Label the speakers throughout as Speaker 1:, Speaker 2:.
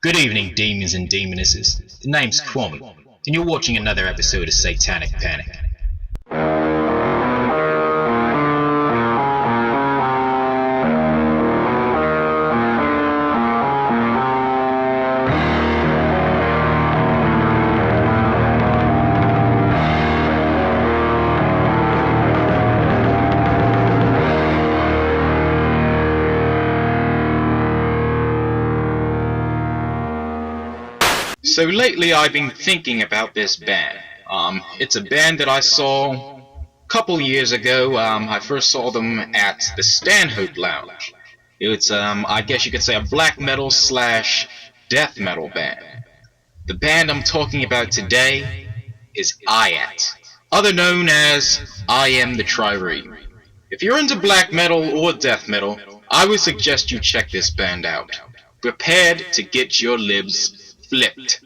Speaker 1: Good evening, demons and demonesses. The name's Kwame, and you're watching another episode of Satanic Panic. So lately I've been thinking about this band. It's a band that I saw a couple years ago. I first saw them at the Stanhope Lounge. It's, I guess you could say a black metal slash death metal band. The band I'm talking about today is IATT, other known as I Am the Trireme. If you're into black metal or death metal, I would suggest you check this band out. Prepared to get your libs flipped.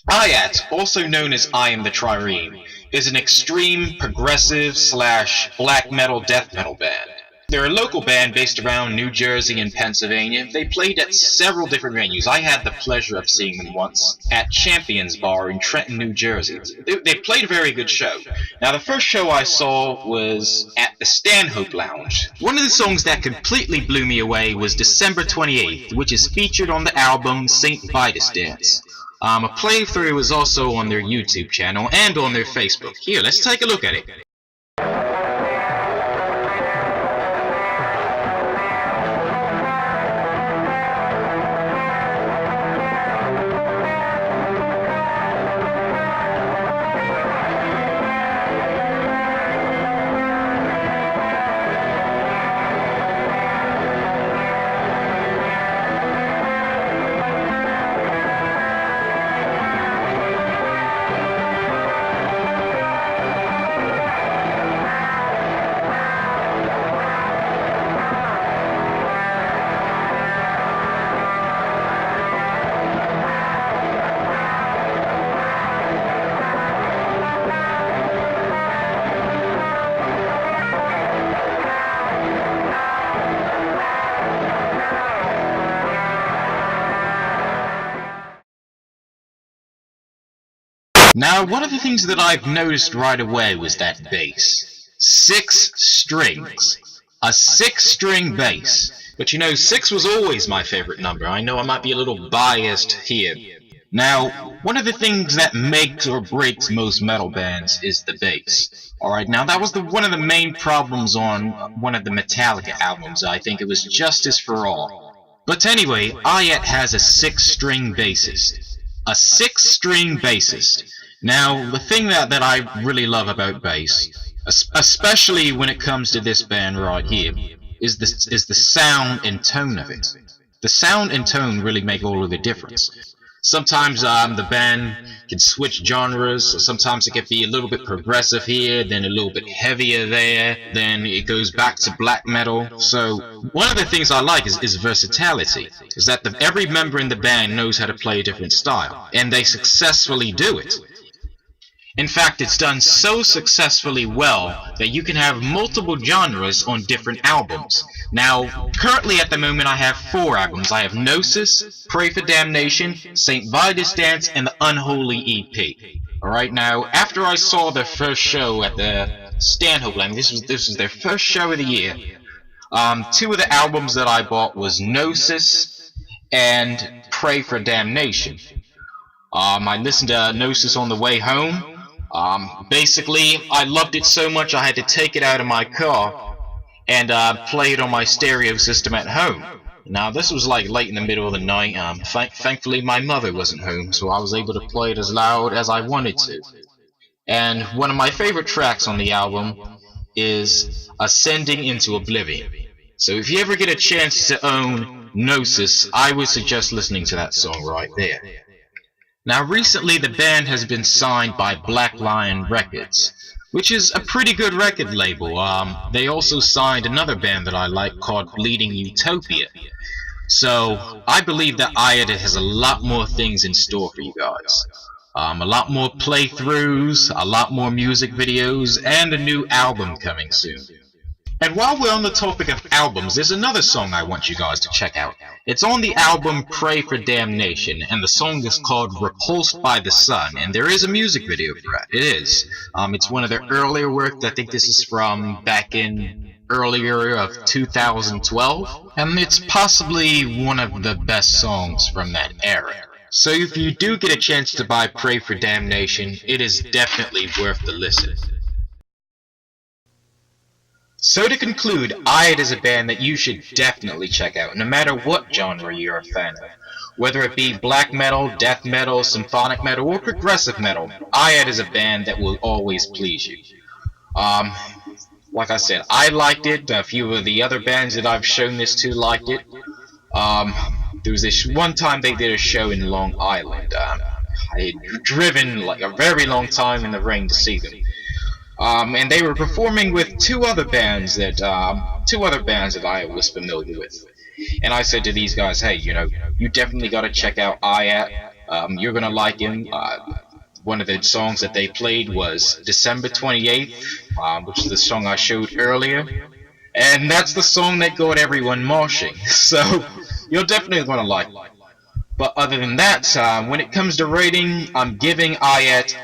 Speaker 1: IATT, also known as I Am the Trireme, is an extreme progressive slash black metal death metal band. They're a local band based around New Jersey and Pennsylvania. They played at several different venues. I had the pleasure of seeing them once at Champion's Bar in Trenton, New Jersey. They played a very good show. Now, the first show I saw was at the Stanhope Lounge. One of the songs that completely blew me away was December 28th, which is featured on the album St. Vitus Dance. A playthrough is also on their YouTube channel and on their Facebook. Here, let's take a look at it. Now, one of the things that I've noticed right away was that bass. 6 strings. A 6-string bass. But you know, 6 was always my favorite number. I know I might be a little biased here. Now, one of the things that makes or breaks most metal bands is the bass. Alright, now that was one of the main problems on one of the Metallica albums. I think it was Justice for All. But anyway, IATT has a 6-string bassist. A 6-string bassist. Now, the thing that I really love about bass, especially when it comes to this band right here, is the sound and tone of it. The sound and tone really make all of the difference. Sometimes the band can switch genres. Sometimes it can be a little bit progressive here, then a little bit heavier there, then it goes back to black metal. So one of the things I like is versatility, is that every member in the band knows how to play a different style, and they successfully do it. In fact, it's done so successfully well that you can have multiple genres on different albums. Now, currently at the moment I have 4 albums. I have Gnosis, Pray for Damnation, St. Vitus Dance, and the Unholy EP. Alright, now, after I saw their first show at the Stanhope Lounge, this was their first show of the year, 2 of the albums that I bought was Gnosis and Pray for Damnation. I listened to Gnosis on the way home. Basically, I loved it so much I had to take it out of my car and play it on my stereo system at home. Now, this was like late in the middle of the night. Thankfully, my mother wasn't home, so I was able to play it as loud as I wanted to. And one of my favorite tracks on the album is Ascending into Oblivion. So if you ever get a chance to own Gnosis, I would suggest listening to that song right there. Now recently the band has been signed by Black Lion Records, which is a pretty good record label. They also signed another band that I like called Bleeding Utopia. So I believe that IATT has a lot more things in store for you guys. A lot more playthroughs, a lot more music videos, and a new album coming soon. And while we're on the topic of albums, there's another song I want you guys to check out. It's on the album Pray for Damnation, and the song is called Repulsed by the Sun, and there is a music video for it. It is. It's one of their earlier work. I think this is from back in earlier of 2012, and it's possibly one of the best songs from that era. So if you do get a chance to buy Pray for Damnation, it is definitely worth the listen. So to conclude, IATT is a band that you should definitely check out, no matter what genre you're a fan of. Whether it be black metal, death metal, symphonic metal, or progressive metal, IATT is a band that will always please you. Like I said, I liked it. A few of the other bands that I've shown this to liked it. There was this one time they did a show in Long Island. I had driven like a very long time in the rain to see them. And they were performing with two other bands that I was familiar with. And I said to these guys, hey, you definitely got to check out IATT. You're gonna like him. One of the songs that they played was December 28th, which is the song I showed earlier. And that's the song that got everyone moshing. So you're definitely gonna like it. But other than that, when it comes to rating, I'm giving IATT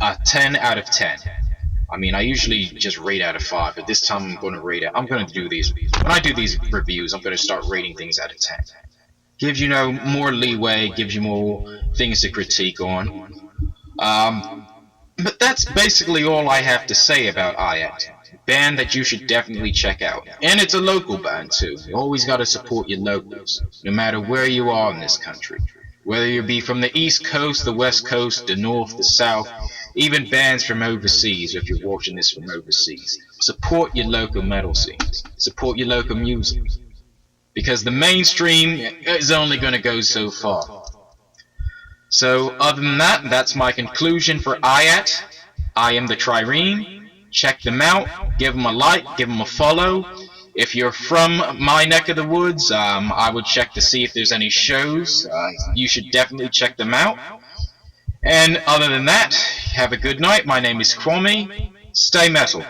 Speaker 1: a 10 out of 10. I mean, I usually just rate out of 5, but this time I'm going to rate it. I'm going to do these. When I do these reviews, I'm going to start rating things out of 10. Gives you more leeway, gives you more things to critique on. But that's basically all I have to say about IATT. Band that you should definitely check out. And it's a local band too. You always got to support your locals, no matter where you are in this country. Whether you be from the East Coast, the West Coast, the North, the South, even bands from overseas, if you're watching this from overseas. Support your local metal scenes. Support your local music. Because the mainstream is only going to go so far. So, other than that, that's my conclusion for IATT. I am the Trireme. Check them out. Give them a like. Give them a follow. If you're from my neck of the woods, I would check to see if there's any shows. You should definitely check them out. And other than that, have a good night. My name is Kwame. Stay metal.